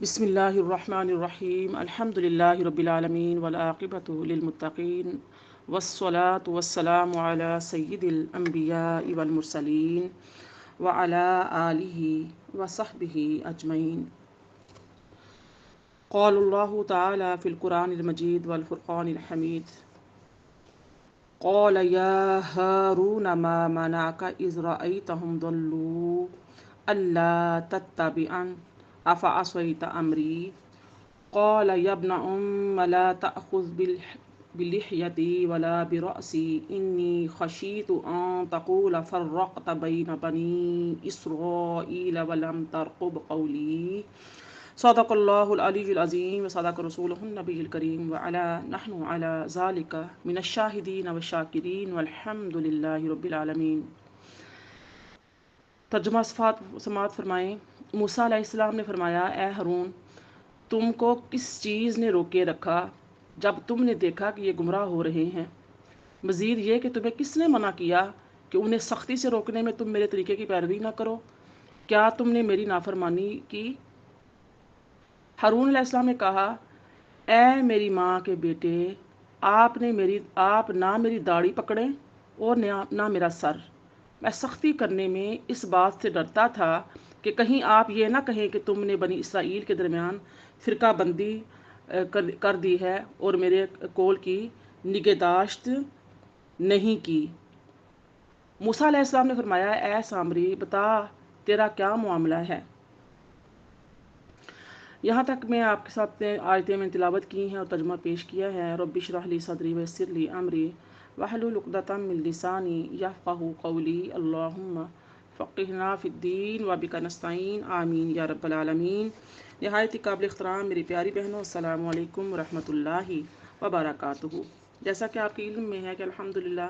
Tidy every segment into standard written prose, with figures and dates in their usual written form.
بسم اللہ الرحمن الرحیم الحمد للہ رب العالمین والعاقبۃ للمتقین والصلاة والسلام علی سید الانبیاء والمرسلین وعلی آلہ وصحبہ اجمعین۔ قال اللہ تعالی فی القرآن المجید والفرقان الحمید قال یا ہارون ما منعک اذ رأیتہم ضلوا الا تتبعن افعصیت امری قال یا ابن ام لا تأخذ بلحیتی ولا برأسی انی خشیت ان تقول فرقت بین بنی اسرائیل ولم ترقب قولی صدق اللہ العلی العظیم وصدق رسولہ النبی الکریم وعلا نحن علی ذالک من الشاہدین والشاکرین والحمد للہ رب العالمین۔ ترجمہ سماعت فرمائیں۔ موسیٰ علیہ السلام نے فرمایا، اے ہارون، تم کو کس چیز نے روکے رکھا جب تم نے دیکھا کہ یہ گمراہ ہو رہے ہیں؟ مزید یہ کہ تمہیں کس نے منع کیا کہ انہیں سختی سے روکنے میں تم میرے طریقے کی پیروی نہ کرو؟ کیا تم نے میری نافرمانی کی؟ ہارون علیہ السلام نے کہا، اے میری ماں کے بیٹے، آپ نہ میری داڑھی پکڑیں اور نہ میرا سر۔ میں سختی کرنے میں اس بات سے ڈرتا تھا کہ کہیں آپ یہ نہ کہیں کہ تم نے بنی اسرائیل کے درمیان فرقہ بندی کر دی ہے اور میرے قول کی نگہداشت نہیں کی۔ موسیٰ علیہ السلام نے فرمایا، اے سامری، بتا تیرا کیا معاملہ ہے؟ یہاں تک میں آپ کے ساتھ آیتیں میں تلاوت کی ہیں اور ترجمہ پیش کیا ہے۔ رب اشرح لی صدری ویسر لی امری واحلل عقدۃ من لسانی یفقہوا قولی اللہم فقہنا فی الدین وبک نستعین آمین یا رب العالمین۔ نہایت ہی قابل احترام میری پیاری بہنوں، السلام علیکم ورحمۃ اللہ وبرکاتہ۔ جیسا کہ آپ کے علم میں ہے کہ الحمدللہ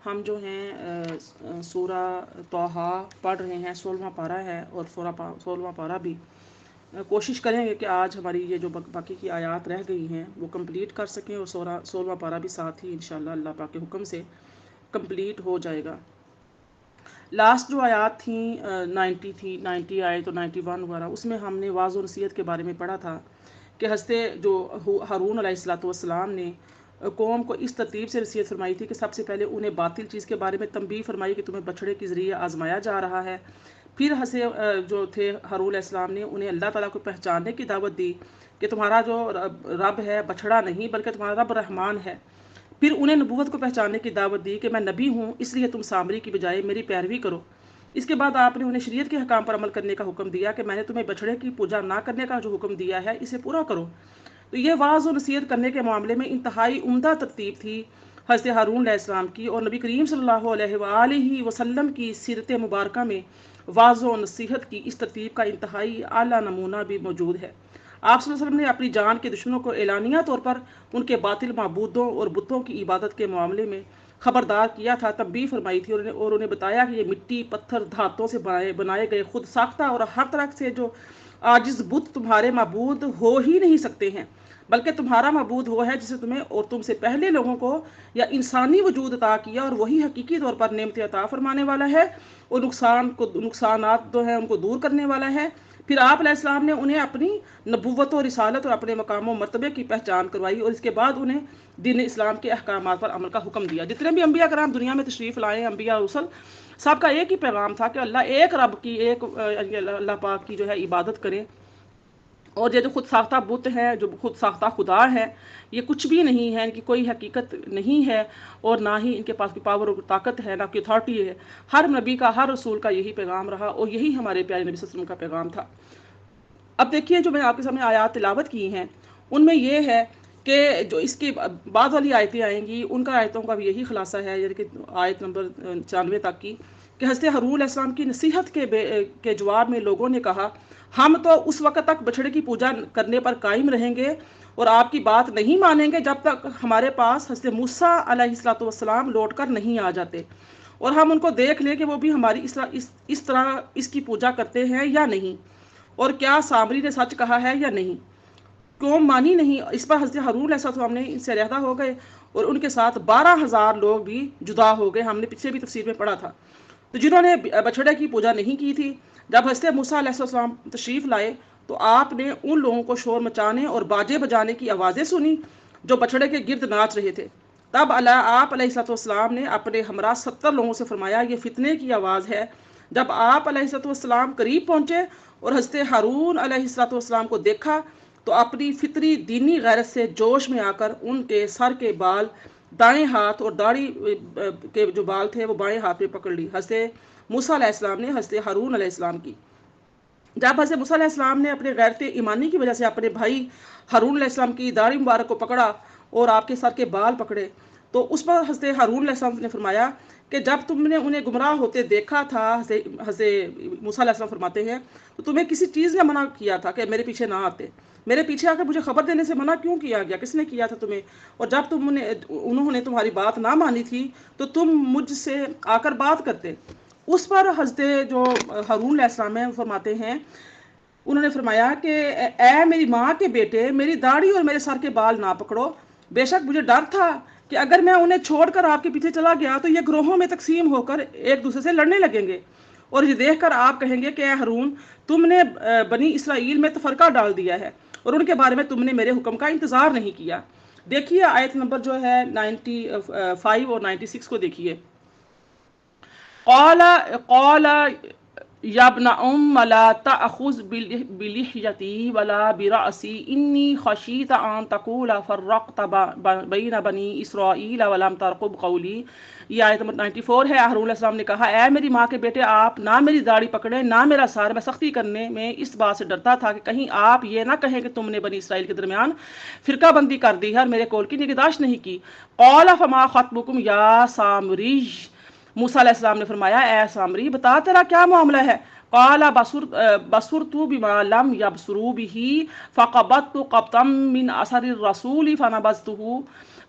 ہم جو ہیں سورہ طٰہٰ پڑھ رہے ہیں، 16واں پارہ ہے، اور 16واں پارہ بھی کوشش کریں گے کہ آج ہماری یہ جو باقی کی آیات رہ گئی ہیں وہ کمپلیٹ کر سکیں، اور 16واں پارہ بھی ساتھ ہی انشاءاللہ اللہ پاک کے حکم سے کمپلیٹ ہو جائے گا۔ لاسٹ جو آیات تھیں 90 آئے تو 91 وغیرہ، اس میں ہم نے وعظ و نصیحت کے بارے میں پڑھا تھا کہ حضرت جو ہارون علیہ السلام نے قوم کو اس ترتیب سے نصیحت فرمائی تھی کہ سب سے پہلے انہیں باطل چیز کے بارے میں تنبیہ فرمائی کہ تمہیں بچھڑے کے ذریعے آزمایا جا رہا ہے۔ پھر جو تھے ہارون علیہ السلام نے انہیں اللہ تعالیٰ کو پہچاننے کی دعوت دی کہ تمہارا جو رب ہے بچھڑا نہیں بلکہ تمہارا رب رحمان ہے۔ پھر انہیں نبوت کو پہچاننے کی دعوت دی کہ میں نبی ہوں، اس لیے تم سامری کی بجائے میری پیروی کرو۔ اس کے بعد آپ نے انہیں شریعت کے حکام پر عمل کرنے کا حکم دیا کہ میں نے تمہیں بچھڑے کی پوجا نہ کرنے کا جو حکم دیا ہے اسے پورا کرو۔ تو یہ وعظ و نصیحت کرنے کے معاملے میں انتہائی عمدہ ترتیب تھی حضرت ہارون علیہ السلام کی، اور نبی کریم صلی اللہ علیہ وآلہ وسلم کی سیرت مبارکہ میں وعظ و نصیحت کی اس ترتیب کا انتہائی اعلیٰ نمونہ بھی موجود ہے۔ آپ صلی اللہ علیہ وسلم نے اپنی جان کے دشمنوں کو اعلانیہ طور پر ان کے باطل معبودوں اور بتوں کی عبادت کے معاملے میں خبردار کیا تھا، تنبیہ فرمائی تھی، اور انہیں بتایا کہ یہ مٹی، پتھر، دھاتوں سے بنائے گئے خود ساختہ اور ہر طرح سے جو عاجز بت تمہارے معبود ہو ہی نہیں سکتے ہیں، بلکہ تمہارا معبود وہ ہے جسے تمہیں اور تم سے پہلے لوگوں کو یا انسانی وجود عطا کیا، اور وہی حقیقی طور پر نعمت عطا فرمانے والا ہے اور نقصانات جو ہیں ان کو دور کرنے والا ہے۔ پھر آپ علیہ السلام نے انہیں اپنی نبوت و رسالت اور اپنے مقام و مرتبے کی پہچان کروائی، اور اس کے بعد انہیں دین اسلام کے احکامات پر عمل کا حکم دیا۔ جتنے بھی انبیاء کرام دنیا میں تشریف لائے، انبیاء رسل، سب کا ایک ہی پیغام تھا کہ اللہ ایک رب کی، اللہ پاک کی جو ہے عبادت کریں، اور یہ جو خود ساختہ بت ہے، جو خود ساختہ خدا ہے، یہ کچھ بھی نہیں ہے، ان کی کوئی حقیقت نہیں ہے، اور نہ ہی ان کے پاس کوئی پاور اور طاقت ہے، نہ کوئی اتھارٹی ہے۔ ہر نبی کا، ہر رسول کا یہی پیغام رہا، اور یہی ہمارے پیارے نبی صلی اللہ علیہ وسلم کا پیغام تھا۔ اب دیکھیے جو میں آپ کے سامنے آیات تلاوت کی ہیں ان میں یہ ہے کہ جو اس کی بعد والی آیتیں آئیں گی ان کا آیتوں کا بھی یہی خلاصہ ہے، یعنی کہ آیت نمبر 94 تک کی، کہ حضرت ہارون علیہ السلام کی نصیحت کے جواب میں لوگوں نے کہا، ہم تو اس وقت تک بچھڑے کی پوجا کرنے پر قائم رہیں گے اور آپ کی بات نہیں مانیں گے جب تک ہمارے پاس حضرت موسیٰ علیہ السلام لوٹ کر نہیں آ جاتے، اور ہم ان کو دیکھ لیں کہ وہ بھی ہماری اس طرح اس کی پوجا کرتے ہیں یا نہیں، اور کیا سامری نے سچ کہا ہے یا نہیں۔ قوم مانی نہیں۔ اس پر حضرت ہارون علیہ السلام نے ان سے علیحدہ ہو گئے، اور ان کے ساتھ 12,000 لوگ بھی جدا ہو گئے۔ ہم نے پیچھے بھی تفسیر میں پڑھا تھا، تو جنہوں نے بچھڑے کی پوجا نہیں کی تھی، جب حضرت موسیٰ علیہ السلام تشریف لائے تو آپ نے ان لوگوں کو شور مچانے اور باجے بجانے کی آوازیں سنی جو بچڑے کے گرد ناچ رہے تھے۔ تب آپ علیہ السلام نے اپنے ہمراہ 70 لوگوں سے فرمایا یہ فتنے کی آواز ہے۔ جب آپ علیہ السلام قریب پہنچے اور حضرت ہارون علیہ السلام کو دیکھا تو اپنی فطری دینی غیرت سے جوش میں آ کر ان کے سر کے بال دائیں ہاتھ اور داڑھی کے جو بال تھے وہ بائیں ہاتھ میں پکڑ لی۔ حضرت موسیٰ علیہ السلام نے حضرت ہارون علیہ السلام کی۔ جب حضرت موسیٰ علیہ السلام نے اپنے غیرت ایمانی کی وجہ سے اپنے بھائی ہارون علیہ السلام کی داڑھی مبارک کو پکڑا اور آپ کے سر کے بال پکڑے تو اس پر حضرت ہارون علیہ السلام نے فرمایا کہ جب تم نے انہیں گمراہ ہوتے دیکھا تھا، حضرت موسیٰ علیہ السلام فرماتے ہیں، تو تمہیں کسی چیز نے منع کیا تھا کہ میرے پیچھے نہ آتے؟ میرے پیچھے آ کر مجھے خبر دینے سے منع کیوں کیا گیا؟ کس نے کیا تھا تمہیں؟ اور جب انہوں نے تمہاری بات نہ مانی تھی تو تم مجھ سے آ کر بات کرتے۔ اس پر حضرت جو ہارون علیہ السلام ہیں فرماتے ہیں، انہوں نے فرمایا کہ اے میری ماں کے بیٹے، میری داڑھی اور میرے سر کے بال نہ پکڑو۔ بے شک مجھے ڈر تھا کہ اگر میں انہیں چھوڑ کر آپ کے پیچھے چلا گیا تو یہ گروہوں میں تقسیم ہو کر ایک دوسرے سے لڑنے لگیں گے، اور یہ دیکھ کر آپ کہیں گے کہ اے ہارون، تم نے بنی اسرائیل میں تفرقہ ڈال دیا ہے اور ان کے بارے میں تم نے میرے حکم کا انتظار نہیں کیا۔ دیکھیے آیت نمبر جو ہے 95 اور 96 کو دیکھیے۔ قال یا ابن ام لا تأخذ بلحیتی ولا برأسی انی خشیت ان تقول فرقت بین بنی اسرائیل ولم ترقب قولی۔ یہ آیت نمبر 94 ہے۔ ہارون علیہ السلام نے کہا، اے میری ماں کے بیٹے، آپ نہ میری داڑھی پکڑیں نہ میرا سر۔ میں سختی کرنے میں اس بات سے ڈرتا تھا کہ کہیں آپ یہ نہ کہیں کہ تم نے بنی اسرائیل کے درمیان فرقہ بندی کر دی ہے اور میرے قول کی نگہداشت نہیں کی۔ قال فما خطبکم یا سامری۔ موسیٰ علیہ السلام نے فرمایا، اے سامری، بتا تیرا کیا معاملہ ہے؟ قال بصرت بما لم يبصروا به فقبضت قبضا من اثر الرسول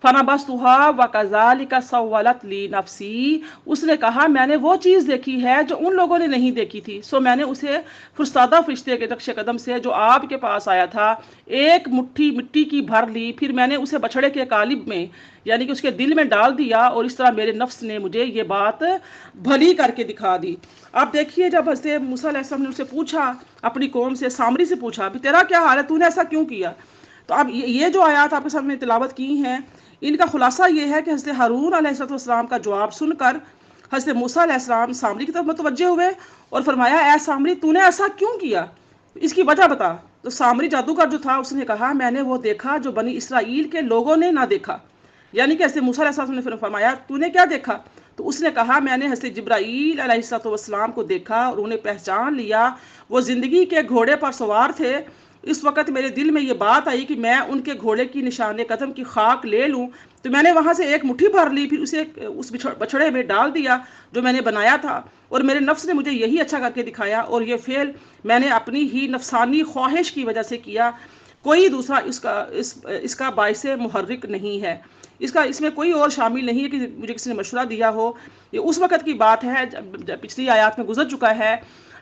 فنبذتها وكذلك سولت لي نفسی۔ اس نے کہا، میں نے وہ چیز دیکھی ہے جو ان لوگوں نے نہیں دیکھی تھی، سو میں نے اسے فرستادہ فرشتے کے نقش قدم سے جو آپ کے پاس آیا تھا ایک مٹھی مٹی کی بھر لی، پھر میں نے اسے بچھڑے کے قالب میں یعنی کہ اس کے دل میں ڈال دیا، اور اس طرح میرے نفس نے مجھے یہ بات بھلی کر کے دکھا دی۔ آپ دیکھیے جب حضرت موسیٰ علیہ السلام نے اسے پوچھا، اپنی قوم سے سامری سے پوچھا بھی تیرا کیا حال ہے، تو نے ایسا کیوں کیا؟ تو اب یہ جو آیات آپ کے سامنے تلاوت کی ہیں، ان کا خلاصہ یہ ہے کہ حضرت ہارون علیہ السلام کا جواب سن کر حضرت موسیٰ علیہ السلام سامری کی طرف متوجہ ہوئے اور فرمایا، اے سامری، تو نے ایسا کیوں کیا؟ اس کی وجہ بتا۔ تو سامری جادوگر جو تھا اس نے کہا، میں نے وہ دیکھا جو بنی اسرائیل کے لوگوں نے نہ دیکھا۔ یعنی کہ حضرت موسیٰ علیہ السلام نے فرمایا، تو نے کیا دیکھا؟ تو اس نے کہا، میں نے حضرت جبرائیل علیہ السلام کو دیکھا اور انہیں پہچان لیا۔ وہ زندگی کے گھوڑے پر سوار تھے۔ اس وقت میرے دل میں یہ بات آئی کہ میں ان کے گھوڑے کی نشان قدم کی خاک لے لوں، تو میں نے وہاں سے ایک مٹھی بھر لی، پھر اسے اس بچھڑے میں ڈال دیا جو میں نے بنایا تھا، اور میرے نفس نے مجھے یہی اچھا کر کے دکھایا، اور یہ فعل میں نے اپنی ہی نفسانی خواہش کی وجہ سے کیا، کوئی دوسرا اس کا باعث محرک نہیں ہے، اس میں کوئی اور شامل نہیں ہے کہ مجھے کسی نے مشورہ دیا ہو۔ یہ اس وقت کی بات ہے جب پچھلی آیات میں گزر چکا ہے،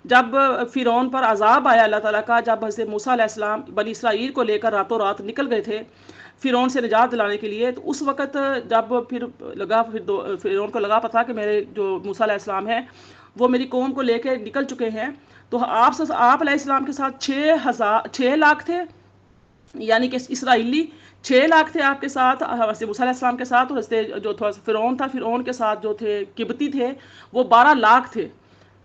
جب فرعون پر عذاب آیا اللہ تعالیٰ کا، جب حضرت موسیٰ علیہ السلام بنی اسرائیل کو لے کر راتوں رات نکل گئے تھے فرعون سے نجات دلانے کے لیے، تو اس وقت جب پھر فرعون کو لگا پتا کہ میرے جو موسیٰ علیہ السلام ہیں وہ میری قوم کو لے کے نکل چکے ہیں، تو آپ علیہ السلام کے ساتھ 6 لاکھ تھے، یعنی کہ اسرائیلی 6 لاکھ تھے آپ کے ساتھ، حضرت موسیٰ علیہ السلام کے ساتھ، اور حضرت جو فرعون تھا، فرعون کے ساتھ جو تھے قبطی تھے وہ 12 لاکھ تھے۔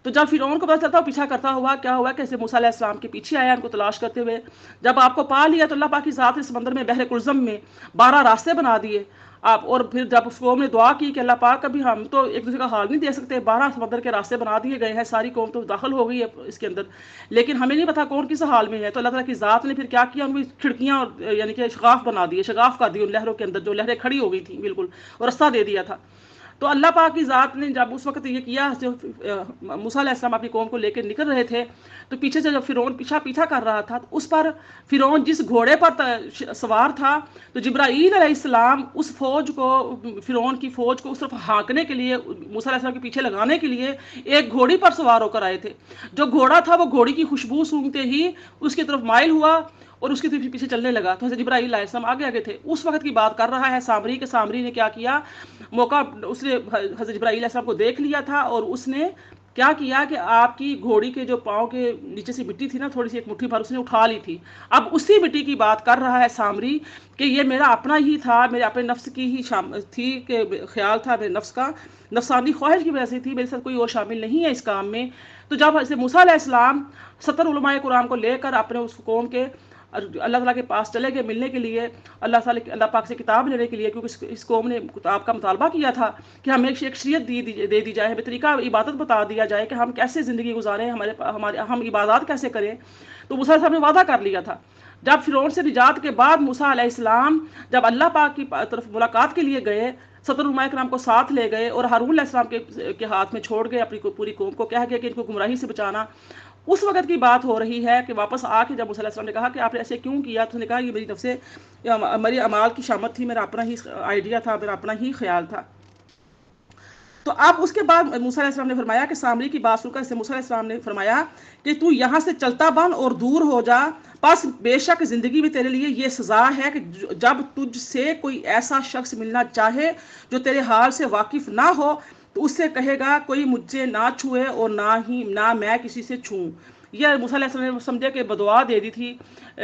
تو جب فرعون کو پتہ چلتا پیچھا کرتا ہوا، کیا ہوا کہ حضرت موسیٰ علیہ السلام کے پیچھے آیا ان کو تلاش کرتے ہوئے، جب آپ کو پا لیا تو اللہ پاک کی ذات نے سمندر میں بحر کلزم میں 12 راستے بنا دیے آپ، اور پھر جب اس قوم نے دعا کی کہ اللہ پاک ابھی ہم تو ایک دوسرے کا حال نہیں دے سکتے، 12 سمندر کے راستے بنا دیے گئے ہیں، ساری قوم تو داخل ہو گئی ہے اس کے اندر، لیکن ہمیں نہیں پتا کون کس حال میں ہے، تو اللہ تعالیٰ کی ذات نے پھر کیا کیا، ان کی کھڑکیاں یعنی کہ شگاف بنا دیے، شگاف کر دی ان لہروں کے اندر، جو لہریں کھڑی ہو گئی تھیں بالکل، اور راستہ دے دیا تھا۔ تو اللہ پاک کی ذات نے جب اس وقت یہ کیا، موسیٰ علیہ السلام اپنی قوم کو لے کے نکل رہے تھے، تو پیچھے سے جب فرعون پیچھا کر رہا تھا، تو اس پر فرعون جس گھوڑے پر سوار تھا، تو جبرائیل علیہ السلام اس فوج کو، فرعون کی فوج کو اس طرف ہانکنے کے لیے، موسیٰ علیہ السلام کے پیچھے لگانے کے لیے ایک گھوڑی پر سوار ہو کر آئے تھے۔ جو گھوڑا تھا وہ گھوڑی کی خوشبو سونگتے ہی اس کی طرف مائل ہوا اور اس کے پیچھے چلنے لگا، تو حضرت جبرائیل علیہ السلام آگے تھے۔ اس وقت کی بات کر رہا ہے سامری کے، سامری نے کیا کیا، موقع اس نے حضرت جبرائیل علیہ السلام کو دیکھ لیا تھا، اور اس نے کیا کیا کہ آپ کی گھوڑی کے جو پاؤں کے نیچے سے مٹی تھی نا، تھوڑی سی ایک مٹھی بھر اس نے اٹھا لی تھی. اب اسی مٹی کی بات کر رہا ہے سامری کہ یہ میرا اپنا ہی تھا، میرے اپنے نفس کی ہی تھی کہ خیال تھا میرے نفس کا، نفسانی خواہش کی وجہ سے تھی، میرے ساتھ کوئی اور شامل نہیں ہے اس کام میں. تو جب حضرت موسیٰ علیہ السلام 70 علماء قرآن کو لے کر اپنے اس قوم کے اللہ تعالیٰ کے پاس چلے گئے ملنے کے لیے، اللہ پاک سے کتاب لینے کے لیے، کیونکہ اس قوم نے کتاب کا مطالبہ کیا تھا کہ ہمیں ایک شریعت دے دی جائے، ہمیں طریقہ عبادت بتا دیا جائے کہ ہم کیسے زندگی گزاریں، ہم عبادات کیسے کریں. تو موسیٰ علیہ السلام نے وعدہ کر لیا تھا. جب فرعون سے نجات کے بعد موسیٰ علیہ السلام جب اللہ پاک کی طرف ملاقات کے لیے گئے، 70 علماء کرام کو ساتھ لے گئے اور ہارون علیہ السلام کے ہاتھ میں چھوڑ گئے اپنی پوری قوم کو، کہہ گیا کہ ان کو گمراہی سے بچانا. اس وقت کی بات ہو رہی ہے کہ واپس آ کے جب موسیٰ علیہ السلام نے کہا کہ آپ نے ایسے کیوں کیا، تو اس نے کہا یہ میری طرف سے میری اعمال کی شامت تھی، میرا اپنا ہی آئیڈیا تھا، میرا اپنا ہی خیال تھا. تو اب اس کے بعد موسیٰ علیہ السلام نے فرمایا کہ سامری کی بات سن کر موسیٰ علیہ السلام نے فرمایا کہ تو یہاں سے چلتا بن اور دور ہو جا، پس بے شک زندگی میں تیرے لیے یہ سزا ہے کہ جب تجھ سے کوئی ایسا شخص ملنا چاہے جو تیرے حال سے واقف نہ ہو تو اس سے کہے گا کوئی مجھے نہ چھوئے اور نہ میں کسی سے چھوں. یہ موسیٰ علیہ السلام نے سمجھے کہ بدعا دے دی تھی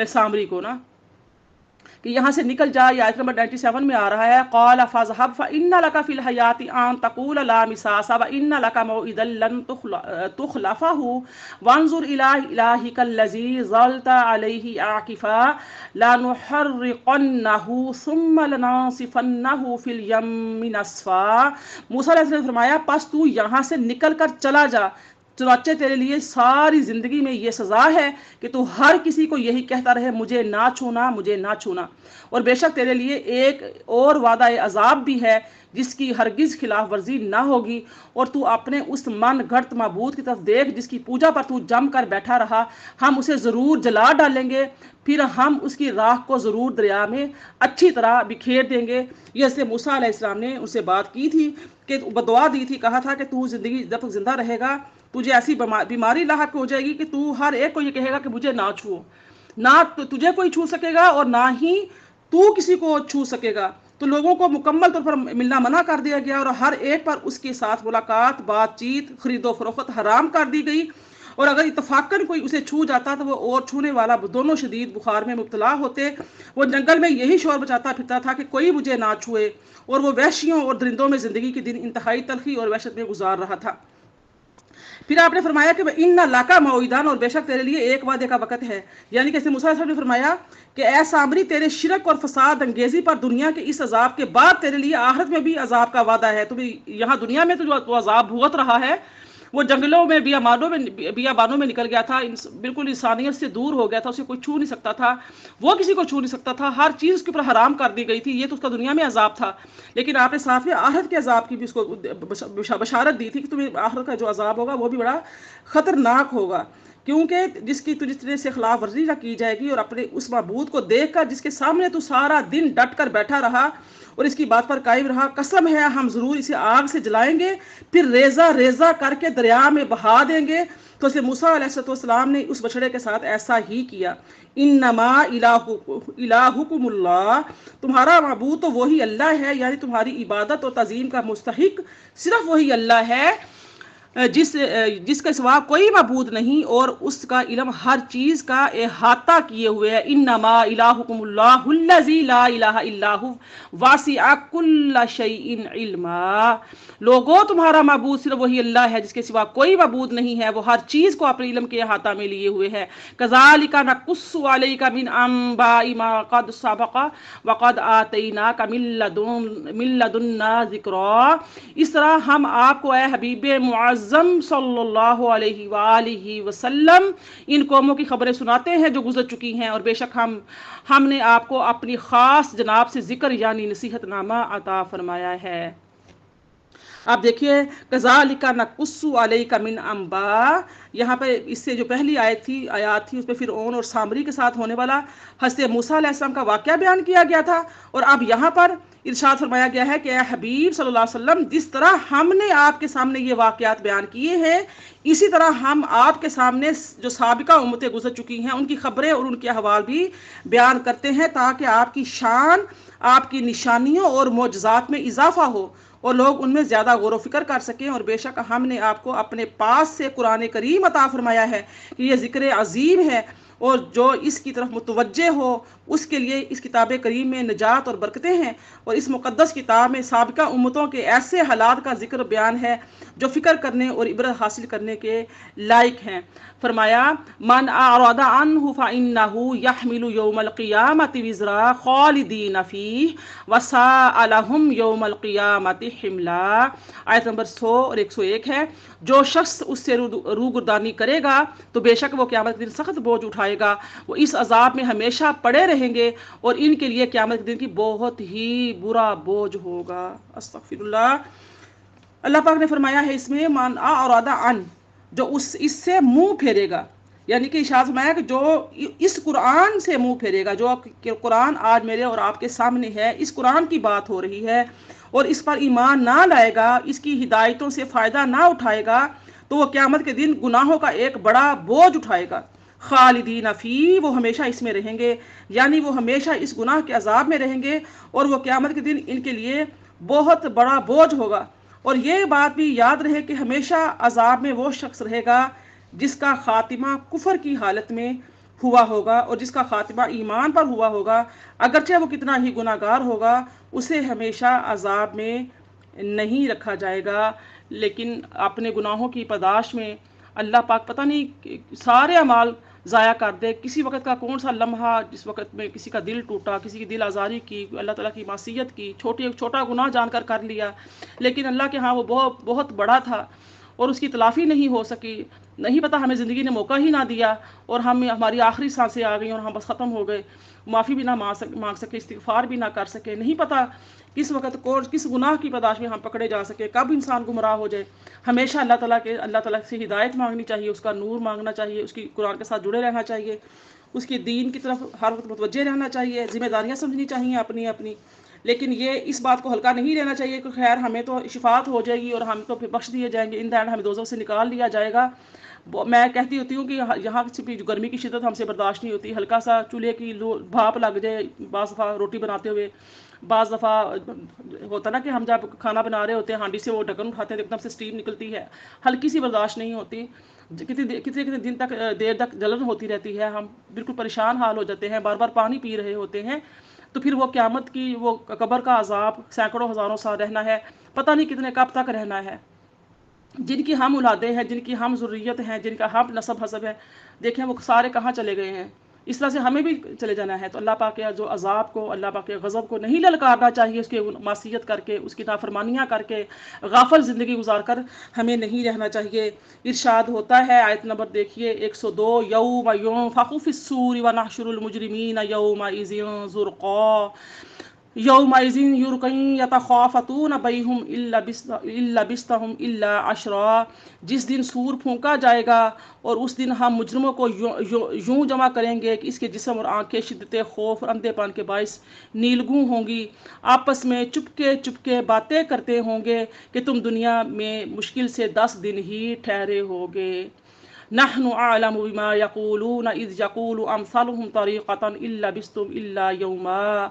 سامری کو نا کہ یہاں سے نکل جا. یہ آیت نمبر 97 میں آ رہا ہے، قال فاذهب فإن لك في الحياة أن تقول لا مساس وإن لك موعدا لن تخلفه وانظر إلى إلهك الذي ظلت عليه عاكفا لنحرقنه ثم لننصفنه في اليم نصفا. موسیٰ علیہ السلام نے فرمایا پس تو یہاں سے نکل کر چلا جا، چنانچہ تیرے لیے ساری زندگی میں یہ سزا ہے کہ تو ہر کسی کو یہی کہتا رہے مجھے نہ چھونا، مجھے نہ چھونا. اور بے شک تیرے لیے ایک اور وعدہ عذاب بھی ہے جس کی ہرگز خلاف ورزی نہ ہوگی. اور تو اپنے اس من گھڑت معبود کی طرف دیکھ جس کی پوجا پر تو جم کر بیٹھا رہا، ہم اسے ضرور جلا ڈالیں گے، پھر ہم اس کی راکھ کو ضرور دریا میں اچھی طرح بکھیر دیں گے. یہ سے موسیٰ علیہ السلام نے ان سے بات کی تھی کہ بدعا دی تھی، کہا تھا کہ تو زندگی جب تک زندہ رہے گا تجھے ایسی بیماری لاحق ہو جائے گی کہ تو ہر ایک کو یہ کہے گا کہ مجھے نہ چھو، نہ تجھے کوئی چھو سکے گا اور نہ ہی تو کسی کو چھو سکے گا. تو لوگوں کو مکمل طور پر ملنا منع کر دیا گیا اور ہر ایک پر اس کے ساتھ ملاقات، بات چیت، خرید و فروخت حرام کر دی گئی. اور اگر اتفاقاً کوئی اسے چھو جاتا تو وہ اور چھونے والا دونوں شدید بخار میں مبتلا ہوتے. وہ جنگل میں یہی شور بچاتا پھرتا تھا کہ کوئی مجھے نہ چھوئے، اور وہ وحشیوں اور درندوں میں زندگی کے دن انتہائی تلخی اور وحشت میں گزار رہا تھا. پھر آپ نے فرمایا کہ ان لَکَ موعدًا، اور بے شک تیرے لیے ایک وعدے کا وقت ہے. یعنی کہ موسیٰ علیہ السلام نے فرمایا کہ اے سامری تیرے شرک اور فساد انگیزی پر دنیا کے اس عذاب کے بعد تیرے لیے آخرت میں بھی عذاب کا وعدہ ہے. تو یہاں دنیا میں تو جو عذاب بھگت رہا ہے وہ جنگلوں میں بیابانوں میں نکل گیا تھا، بالکل انسانیت سے دور ہو گیا تھا، اسے کوئی چھو نہیں سکتا تھا، وہ کسی کو چھو نہیں سکتا تھا، ہر چیز اس کے اوپر حرام کر دی گئی تھی. یہ تو اس کا دنیا میں عذاب تھا. لیکن آپ نے ساتھ میں آخرت کے عذاب کی بھی اس کو بشارت دی تھی کہ تمہیں آخرت کا جو عذاب ہوگا وہ بھی بڑا خطرناک ہوگا، کیونکہ جس طرح سے خلاف ورزی نہ کی جائے گی اور اپنے اس معبود کو دیکھ کر جس کے سامنے تو سارا دن ڈٹ کر بیٹھا رہا اور اس کی بات پر قائم رہا، قسم ہے ہم ضرور اسے آگ سے جلائیں گے پھر ریزہ ریزہ کر کے دریا میں بہا دیں گے. تو اسے موسیٰ علیہ السلام نے اس بچڑے کے ساتھ ایسا ہی کیا. انما الہکم اللہ، تمہارا معبود تو وہی اللہ ہے، یعنی تمہاری عبادت اور تعظیم کا مستحق صرف وہی اللہ ہے جس کے سوا کوئی معبود نہیں اور اس کا علم ہر چیز کا احاطہ کیے ہوئے ہے. انما الہکم اللہ الذی لا الہ الا ھو واسع کل شیء علما. لوگوں تمہارا معبود صرف وہی اللہ ہے جس کے سوا کوئی معبود نہیں ہے، وہ ہر چیز کو اپنے علم کے احاطہ میں لیے ہوئے ہے. کذالک نقص علیک من انباء ما قد سبق وقد آتیناک من لدنا ذکرا. اس طرح ہم آپ کو اے حبیب معظم صلی اللہ علیہ وآلہ وسلم ان قوموں کی خبریں سناتے ہیں جو گزر چکی ہیں، اور بے شک ہم نے آپ کو اپنی خاص جناب سے ذکر یعنی نصیحت نامہ عطا فرمایا ہے. اب دیکھیے کذالک نقص علیک من انباء، یہاں پہ اس سے جو پہلی آیات تھی اس پہ فرعون اور سامری کے ساتھ ہونے والا حضرت موسیٰ علیہ السلام کا واقعہ بیان کیا گیا تھا، اور اب یہاں پر ارشاد فرمایا گیا ہے کہ اے حبیب صلی اللہ علیہ وسلم جس طرح ہم نے آپ کے سامنے یہ واقعات بیان کیے ہیں اسی طرح ہم آپ کے سامنے جو سابقہ امتیں گزر چکی ہیں ان کی خبریں اور ان کے احوال بھی بیان کرتے ہیں تاکہ آپ کی شان، آپ کی نشانیوں اور معجزات میں اضافہ ہو اور لوگ ان میں زیادہ غور و فکر کر سکیں، اور بے شک ہم نے آپ کو اپنے پاس سے قرآن کریم عطا فرمایا ہے کہ یہ ذکر عظیم ہے، اور جو اس کی طرف متوجہ ہو اس کے لیے اس کتاب کریم میں نجات اور برکتیں ہیں، اور اس مقدس کتاب میں سابقہ امتوں کے ایسے حالات کا ذکر بیان ہے جو فکر کرنے اور عبرت حاصل کرنے کے لائق ہیں۔ فرمایا من اعرض عنہ فإنہ یحمل یوم القیامۃ وزرا خالدین فیہ وساء لہم یوم القیامۃ حملا۔ آیت نمبر 100 اور 101 ہے، جو شخص اس سے روگردانی کرے گا تو بے شک وہ قیامت کے دن سخت بوجھ اٹھائے گا، وہ اس عذاب میں ہمیشہ پڑے رہیں گے، اور ان کے لیے قیامت کے دن کی بہت ہی برا بوجھ ہوگا۔ استغفر اللہ۔ اللہ پاک نے فرمایا ہے اس میں من اعرض عن، جو اس سے منہ پھیرے گا، یعنی کہ ارشاد فرمایا کہ جو اس قرآن سے منہ پھیرے گا، جو قرآن آج میرے اور آپ کے سامنے ہے، اس قرآن کی بات ہو رہی ہے، اور اس پر ایمان نہ لائے گا، اس کی ہدایتوں سے فائدہ نہ اٹھائے گا، تو وہ قیامت کے دن گناہوں کا ایک بڑا بوجھ اٹھائے گا۔ خالدین فی، وہ ہمیشہ اس میں رہیں گے، یعنی وہ ہمیشہ اس گناہ کے عذاب میں رہیں گے، اور وہ قیامت کے دن ان کے لیے بہت بڑا بوجھ ہوگا۔ اور یہ بات بھی یاد رہے کہ ہمیشہ عذاب میں وہ شخص رہے گا جس کا خاتمہ کفر کی حالت میں ہوا ہوگا، اور جس کا خاتمہ ایمان پر ہوا ہوگا، اگرچہ وہ کتنا ہی گناہ گار ہوگا، اسے ہمیشہ عذاب میں نہیں رکھا جائے گا، لیکن اپنے گناہوں کی پاداش میں اللہ پاک پتہ نہیں سارے اعمال ضائع کر دے۔ کسی وقت کا کون سا لمحہ جس وقت میں کسی کا دل ٹوٹا، کسی کی دل آزاری کی، اللہ تعالیٰ کی معصیت کی، چھوٹا گناہ جان کر لیا، لیکن اللہ کے ہاں وہ بہت بڑا تھا اور اس کی تلافی نہیں ہو سکی۔ نہیں پتہ ہمیں زندگی نے موقع ہی نہ دیا، اور ہماری آخری سانسیں آ گئیں اور ہم بس ختم ہو گئے، معافی بھی نہ مانگ سکے، استغفار بھی نہ کر سکے۔ نہیں پتہ کس وقت کس گناہ کی پاداش میں ہم پکڑے جا سکے، کب انسان گمراہ ہو جائے۔ ہمیشہ اللہ تعالیٰ سے ہدایت مانگنی چاہیے، اس کا نور مانگنا چاہیے، اس کی قرآن کے ساتھ جڑے رہنا چاہیے، اس کی دین کی طرف ہر وقت متوجہ رہنا چاہیے، ذمہ داریاں سمجھنی چاہیے اپنی، لیکن یہ اس بات کو ہلکا نہیں لینا چاہیے کہ خیر ہمیں تو شفاعت ہو جائے گی اور ہم تو پھر بخش دیے جائیں گے، ان دا اینڈ ہمیں دوزخ سے نکال لیا جائے گا۔ میں کہتی ہوتی ہوں کہ یہاں سے جو گرمی کی شدت ہم سے برداشت نہیں ہوتی، ہلکا سا چولہے کی بھاپ لگ جائے، بعض دفعہ روٹی بناتے ہوئے، بعض دفعہ ہوتا نا کہ ہم جب کھانا بنا رہے ہوتے ہیں ہانڈی سے وہ ڈھکن اٹھاتے ہیں تو ایک دم سے اسٹیم نکلتی ہے، ہلکی سی برداشت نہیں ہوتی، کتنے دن تک دیر تک جلن ہوتی رہتی ہے، ہم بالکل پریشان حال ہو جاتے ہیں، بار بار پانی پی رہے ہوتے ہیں، تو پھر وہ قیامت کی وہ قبر کا عذاب سینکڑوں ہزاروں سال رہنا ہے، پتہ نہیں کتنے کب تک رہنا ہے۔ جن کی ہم اولادیں ہیں، جن کی ہم ذریت ہیں، جن کا ہم نسب حسب ہے، دیکھیں وہ سارے کہاں چلے گئے ہیں، اس طرح سے ہمیں بھی چلے جانا ہے۔ تو اللہ پاک کے جو عذاب کو، اللہ پاک کے غضب کو نہیں للکارنا چاہیے، اس کی معصیت کر کے، اس کی نافرمانیاں کر کے، غافل زندگی گزار کر ہمیں نہیں رہنا چاہیے۔ ارشاد ہوتا ہے آیت نمبر دیکھیے 102، یوم ینفخ فی الصور ونحشر المجرمین یومئذ زرقا یومئذ یتخافتون بینہم ان لبثتم الا عشرا۔ جس دن سور پھونکا جائے گا اور اس دن ہم مجرموں کو یوں جمع کریں گے کہ اس کے جسم اور آنکھیں شدت خوف اور اندھے پن کے باعث نیلگوں ہوں گی، آپس میں چپکے باتیں کرتے ہوں گے کہ تم دنیا میں مشکل سے 10 دن ہی ٹھہرے ہوگے۔ نحن اعلم بما یقولون اذ یقول امثلهم طریقۃ ان لبثتم الا یوما۔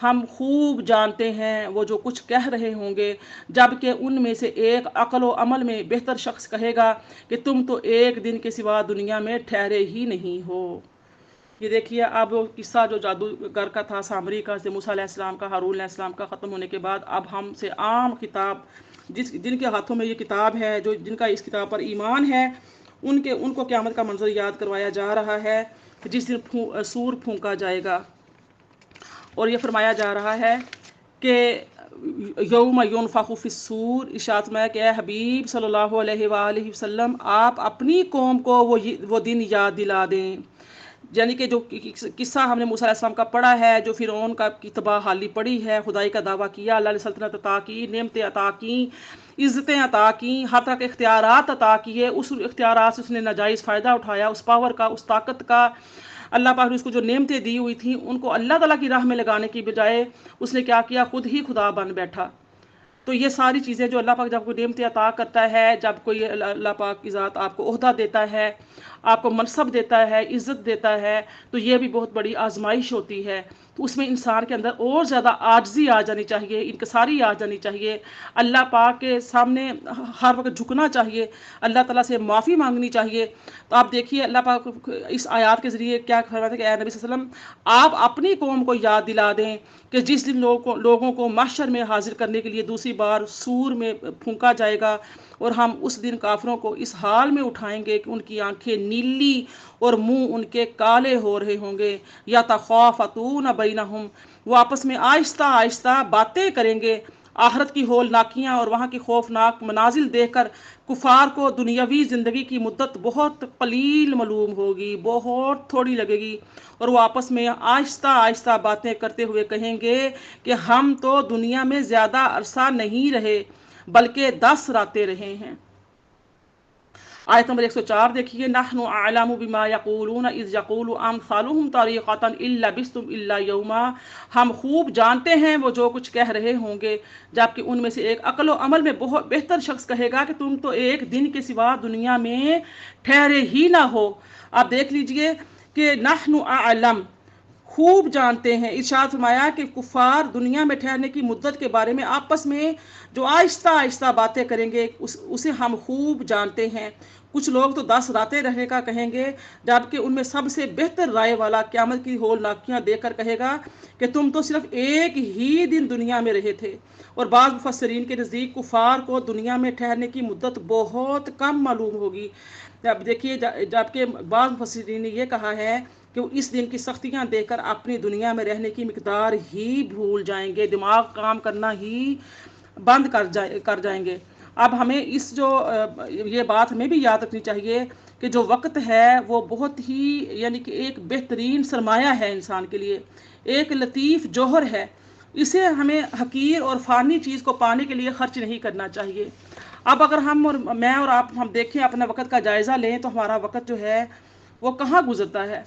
ہم خوب جانتے ہیں وہ جو کچھ کہہ رہے ہوں گے، جبکہ ان میں سے ایک عقل و عمل میں بہتر شخص کہے گا کہ تم تو ایک دن کے سوا دنیا میں ٹھہرے ہی نہیں ہو۔ یہ دیکھیے اب وہ قصہ جو جادوگر کا تھا، سامری کا، موسیٰ علیہ السلام کا، ہارون علیہ السلام کا ختم ہونے کے بعد اب ہم سے عام کتاب، جن کے ہاتھوں میں یہ کتاب ہے، جن کا اس کتاب پر ایمان ہے، ان کو قیامت کا منظر یاد کروایا جا رہا ہے جس دن سور پھونکا جائے گا، اور یہ فرمایا جا رہا ہے کہ یوم ینفخ فی الصور، ارشاد میں کہ اے حبیب صلی اللہ علیہ وآلہ وسلم آپ اپنی قوم کو وہ دن یاد دلا دیں، یعنی کہ جو قصہ ہم نے موسیٰ علیہ السلام کا پڑھا ہے، جو فرعون کی تباہ حالی پڑھی ہے، خدائی کا دعویٰ کیا، اللہ نے سلطنت عطا کی، نعمتیں عطا کی، عزتیں عطا کی، ہر طرح کے اختیارات عطا کیے، اس اختیارات سے اس نے ناجائز فائدہ اٹھایا، اس پاور کا، اس طاقت کا، اللہ پاک نے اس کو جو نعمتیں دی ہوئی تھیں ان کو اللہ تعالیٰ کی راہ میں لگانے کی بجائے اس نے کیا کیا، خود ہی خدا بن بیٹھا۔ تو یہ ساری چیزیں جو اللہ پاک جب کوئی نعمتیں عطا کرتا ہے، جب کوئی اللہ پاک کی ذات آپ کو عہدہ دیتا ہے، آپ کو منصب دیتا ہے، عزت دیتا ہے، تو یہ بھی بہت بڑی آزمائش ہوتی ہے۔ تو اس میں انسان کے اندر اور زیادہ عاجزی آ جانی چاہیے، انکساری آ جانی چاہیے، اللہ پاک کے سامنے ہر وقت جھکنا چاہیے، اللہ تعالیٰ سے معافی مانگنی چاہیے۔ تو آپ دیکھیے اللہ پاک اس آیات کے ذریعے کیا فرماتے ہیں کہ اے نبی صلی اللہ علیہ وسلم، آپ اپنی قوم کو یاد دلا دیں کہ جس دن لوگوں کو محشر میں حاضر کرنے کے لیے دوسری بار سور میں پھونکا جائے گا، اور ہم اس دن کافروں کو اس حال میں اٹھائیں گے کہ ان کی آنکھیں نیلی اور منہ ان کے کالے ہو رہے ہوں گے، یا تخافتون بینہم، وہ آپس میں آہستہ آہستہ باتیں کریں گے۔ آخرت کی ہولناکیاں اور وہاں کی خوفناک منازل دیکھ کر کفار کو دنیاوی زندگی کی مدت بہت قلیل معلوم ہوگی، بہت تھوڑی لگے گی، اور وہ آپس میں آہستہ آہستہ باتیں کرتے ہوئے کہیں گے کہ ہم تو دنیا میں زیادہ عرصہ نہیں رہے بلکہ 10 راتیں رہے ہیں۔ آیت نمبر 104 دیکھیے، نحن اعلم بما یقولون اذ یقول امثالهم طریقۃ ان لبثتم الا یوما، ہم خوب جانتے ہیں وہ جو کچھ کہہ رہے ہوں گے، جبکہ ان میں سے ایک عقل و عمل میں بہت بہتر شخص کہے گا کہ تم تو ایک دن کے سوا دنیا میں ٹھہرے ہی نہ ہو۔ آپ دیکھ لیجئے کہ نحن اعلم، خوب جانتے ہیں، ارشاد فرمایا کہ کفار دنیا میں ٹھہرنے کی مدت کے بارے میں آپس میں جو آہستہ آہستہ باتیں کریں گے اسے ہم خوب جانتے ہیں۔ کچھ لوگ تو 10 راتیں رہنے کا کہیں گے، جبکہ ان میں سب سے بہتر رائے والا قیامت کی ہولناکیاں دیکھ کر کہے گا کہ تم تو صرف ایک ہی دن دنیا میں رہے تھے۔ اور بعض مفسرین کے نزدیک کفار کو دنیا میں ٹھہرنے کی مدت بہت کم معلوم ہوگی۔ اب دیکھیے، جبکہ بعض مفسرین نے یہ کہا ہے کہ وہ اس دن کی سختیاں دیکھ کر اپنی دنیا میں رہنے کی مقدار ہی بھول جائیں گے، دماغ کام کرنا ہی بند کر جائیں گے۔ اب ہمیں یہ بات ہمیں بھی یاد رکھنی چاہیے کہ جو وقت ہے وہ بہت ہی یعنی کہ ایک بہترین سرمایہ ہے انسان کے لیے، ایک لطیف جوہر ہے، اسے ہمیں حقیر اور فانی چیز کو پانے کے لیے خرچ نہیں کرنا چاہیے۔ اب اگر میں اور آپ دیکھیں، اپنا وقت کا جائزہ لیں تو ہمارا وقت جو ہے وہ کہاں گزرتا ہے،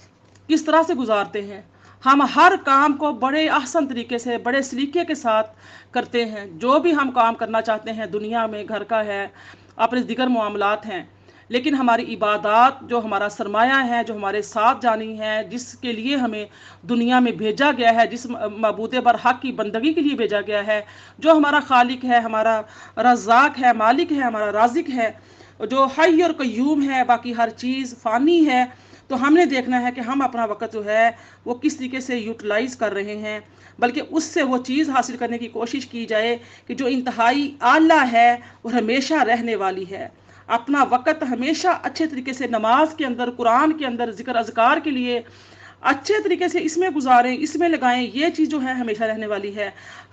کس طرح سے گزارتے ہیں۔ ہم ہر کام کو بڑے احسن طریقے سے، بڑے سلیقے کے ساتھ کرتے ہیں، جو بھی ہم کام کرنا چاہتے ہیں دنیا میں، گھر کا ہے، اپنے دیگر معاملات ہیں، لیکن ہماری عبادات جو ہمارا سرمایہ ہے، جو ہمارے ساتھ جانی ہے، جس کے لیے ہمیں دنیا میں بھیجا گیا ہے، جس معبود برحق کی بندگی کے لیے بھیجا گیا ہے، جو ہمارا خالق ہے، ہمارا رزاق ہے، مالک ہے، ہمارا رازق ہے، جو حی اور قیوم ہے، باقی ہر چیز فانی ہے، تو ہم نے دیکھنا ہے کہ ہم اپنا وقت جو ہے وہ کس طریقے سے یوٹیلائز کر رہے ہیں، بلکہ اس سے وہ چیز حاصل کرنے کی کوشش کی جائے کہ جو انتہائی اعلیٰ ہے اور ہمیشہ رہنے والی ہے۔ اپنا وقت ہمیشہ اچھے طریقے سے نماز کے اندر، قرآن کے اندر، ذکر اذکار کے لیے اچھے طریقے سے اس میں گزاریں، اس میں لگائیں، یہ چیز جو ہے ہمیشہ رہنے والی ہے۔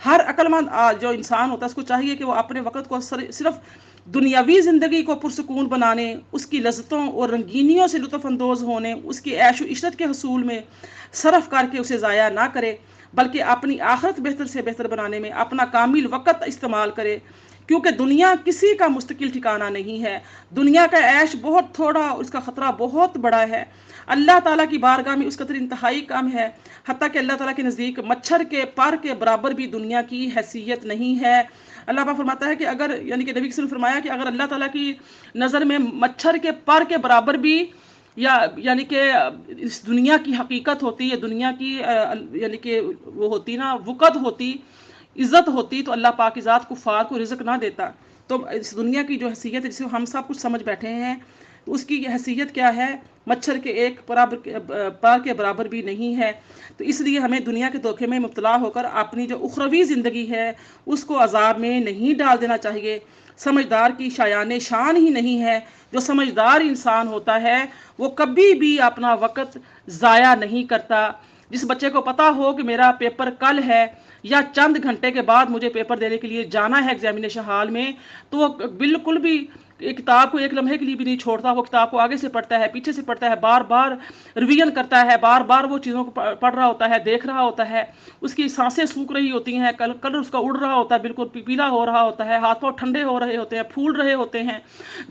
ہر عقل مند جو انسان ہوتا ہے اس کو چاہیے کہ وہ اپنے وقت کو صرف دنیاوی زندگی کو پرسکون بنانے، اس کی لذتوں اور رنگینیوں سے لطف اندوز ہونے، اس کی عیش و عشرت کے حصول میں صرف کر کے اسے ضائع نہ کرے، بلکہ اپنی آخرت بہتر سے بہتر بنانے میں اپنا کامل وقت استعمال کرے، کیونکہ دنیا کسی کا مستقل ٹھکانہ نہیں ہے۔ دنیا کا عیش بہت تھوڑا اور اس کا خطرہ بہت بڑا ہے۔ اللہ تعالیٰ کی بارگاہ میں اس قدر انتہائی کم ہے، حتیٰ کہ اللہ تعالیٰ کے نزدیک مچھر کے پر کے برابر بھی دنیا کی حیثیت نہیں ہے۔ اللہ پاک فرماتا ہے کہ اگر یعنی کہ نبی صلی اللہ علیہ وسلم نے فرمایا کہ اگر اللہ تعالیٰ کی نظر میں مچھر کے پر کے برابر بھی یعنی کہ اس دنیا کی حقیقت ہوتی ہے، دنیا کی یعنی کہ وہ ہوتی نا وقت ہوتی، عزت ہوتی، تو اللہ پاک کی ذات کفار کو رزق نہ دیتا۔ تو اس دنیا کی جو حیثیت ہے جسے ہم سب کچھ سمجھ بیٹھے ہیں، اس کی حیثیت کیا ہے؟ مچھر کے ایک پر کے برابر بھی نہیں ہے۔ تو اس لیے ہمیں دنیا کے دھوکے میں مبتلا ہو کر اپنی جو اخروی زندگی ہے اس کو عذاب میں نہیں ڈال دینا چاہیے۔ سمجھدار کی شایان شان ہی نہیں ہے، جو سمجھدار انسان ہوتا ہے وہ کبھی بھی اپنا وقت ضائع نہیں کرتا۔ جس بچے کو پتا ہو کہ میرا پیپر کل ہے یا چند گھنٹے کے بعد مجھے پیپر دینے کے لیے جانا ہے ایگزامینیشن ہال میں، تو وہ بالکل بھی ایک کتاب کو ایک لمحے کے لیے بھی نہیں چھوڑتا، وہ کتاب کو آگے سے پڑھتا ہے، پیچھے سے پڑھتا ہے، بار بار ریویژن کرتا ہے، بار بار وہ چیزوں کو پڑھ رہا ہوتا ہے، دیکھ رہا ہوتا ہے، اس کی سانسیں سوکھ رہی ہوتی ہیں، کلر اس کا اڑ رہا ہوتا ہے، بالکل پیلا ہو رہا ہوتا ہے، ہاتھ پاؤں ٹھنڈے ہو رہے ہوتے ہیں، پھول رہے ہوتے ہیں،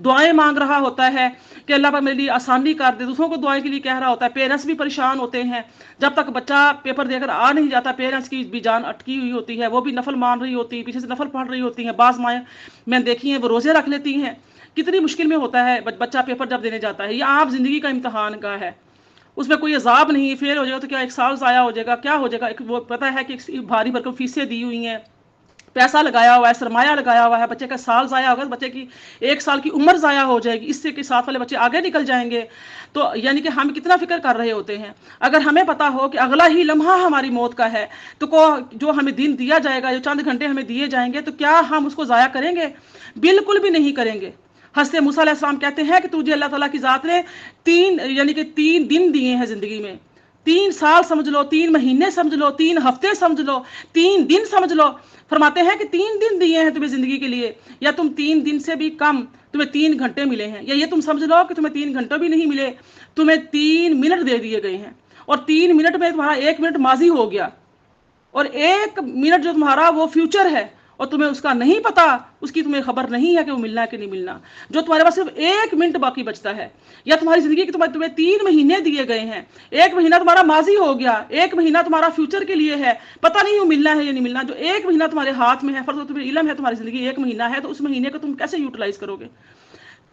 دعائیں مانگ رہا ہوتا ہے کہ اللہ پاک میرے لیے آسانی کر دے، دوسروں کو دعائیں کے لیے کہہ رہا ہوتا ہے، پیرنٹس بھی پریشان ہوتے ہیں، جب تک بچہ پیپر دے کر آ نہیں جاتا پیرنٹس کی بھی جان اٹکی ہوئی ہوتی ہے، وہ بھی نفل مان رہی ہوتی ہیں، پیچھے سے نفل پڑھ رہی ہوتی ہیں، بعض مائیں میں دیکھی ہیں وہ روزے رکھ لیتی ہیں، کتنی مشکل میں ہوتا ہے بچہ پیپر جب دینے جاتا ہے، یہ عام زندگی کا امتحان کا ہے، اس میں کوئی عذاب نہیں، فیل ہو جائے گا تو کیا ایک سال ضائع ہو جائے گا، کیا ہو جائے گا، وہ پتہ ہے کہ بھاری بھرکم فیسیں دی ہوئی ہیں، پیسہ لگایا ہوا ہے، سرمایہ لگایا ہوا ہے، بچے کا سال ضائع ہوگا، بچے کی ایک سال کی عمر ضائع ہو جائے گی، اس سے کے ساتھ والے بچے آگے نکل جائیں گے، تو یعنی کہ ہم کتنا فکر کر رہے ہوتے ہیں، اگر ہمیں پتا ہو کہ اگلا ہی لمحہ ہماری موت کا ہے، تو جو ہمیں دن دیا جائے گا، جو چند گھنٹے ہمیں دیے جائیں گے، تو کیا ہم اس کو ضائع کریں گے؟ بالکل بھی نہیں کریں گے۔ حضرت موسیٰ علیہ السلام کہتے ہیں کہ تجھے اللہ تعالیٰ کی ذات نے یعنی کہ 3 دن دیے ہیں زندگی میں، 3 سال سمجھ لو، 3 مہینے سمجھ لو، 3 ہفتے سمجھ لو، 3 دن سمجھ لو، فرماتے ہیں کہ 3 دن دیے ہیں تمہیں زندگی کے لیے، یا تم 3 دن سے بھی کم تمہیں 3 گھنٹے ملے ہیں، یا یہ تم سمجھ لو کہ تمہیں 3 گھنٹے بھی نہیں ملے، تمہیں 3 منٹ دے دیے گئے ہیں، اور 3 منٹ میں تمہارا 1 منٹ ماضی ہو گیا، اور 1 منٹ جو تمہارا وہ فیوچر ہے، اور تمہیں اس کا نہیں پتا، اس کی تمہیں خبر نہیں ہے کہ وہ ملنا ہے کہ نہیں ملنا، جو تمہارے پاس صرف 1 منٹ باقی بچتا ہے، یا تمہاری زندگی کے تمہیں 3 مہینے دیے گئے ہیں، 1 مہینہ تمہارا ماضی ہو گیا، 1 مہینہ تمہارا فیوچر کے لیے ہے، پتہ نہیں وہ ملنا ہے یا نہیں ملنا، جو 1 مہینہ تمہارے ہاتھ میں ہے، فرض تمہیں علم ہے تمہاری زندگی 1 مہینہ ہے، تو اس مہینے کو تم کیسے یوٹیلائز کرو گے؟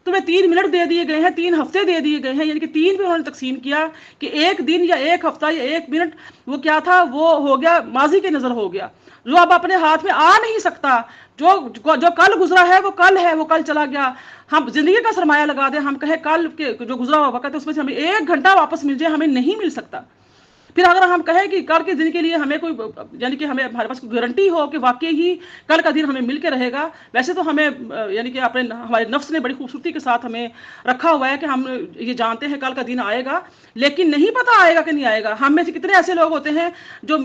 تمہیں 3 منٹ دے دیے گئے ہیں، 3 ہفتے دے دیے گئے ہیں، یعنی کہ 3 پہ انہوں نے تقسیم کیا کہ 1 دن یا 1 ہفتہ یا 1 منٹ وہ کیا تھا، وہ ہو گیا ماضی کے نظر ہو گیا، جو اب اپنے ہاتھ میں آ نہیں سکتا، جو کل گزرا ہے وہ کل چلا گیا، ہم زندگی کا سرمایہ لگا دیں، ہم کہیں کل کے جو گزرا ہوا وقت ہے اس میں سے ہمیں 1 گھنٹہ واپس مل جائے، ہمیں نہیں مل سکتا، پھر اگر ہم کہیں کہ کل کے دن کے لیے ہمیں کوئی یعنی کہ ہمارے پاس کوئی گارنٹی ہو کہ واقعی ہی کل کا دن ہمیں مل کے رہے گا، ویسے تو ہمیں یعنی کہ ہمارے نفس نے بڑی خوبصورتی کے ساتھ ہمیں رکھا ہوا ہے کہ ہم یہ جانتے ہیں کل کا دن آئے گا، لیکن نہیں پتا آئے گا کہ نہیں آئے گا، ہم میں سے کتنے ایسے لوگ ہوتے ہیں جو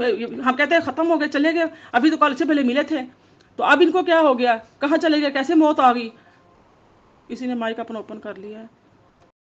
ہم کہتے ہیں ختم ہو گئے چلے گئے، ابھی تو کل سے پہلے ملے تھے، تو اب ان کو کیا ہو گیا، کہاں چلے گئے، کیسے موت آ گئی؟ کسی نے مائک اپنا اوپن کر لیا ہے۔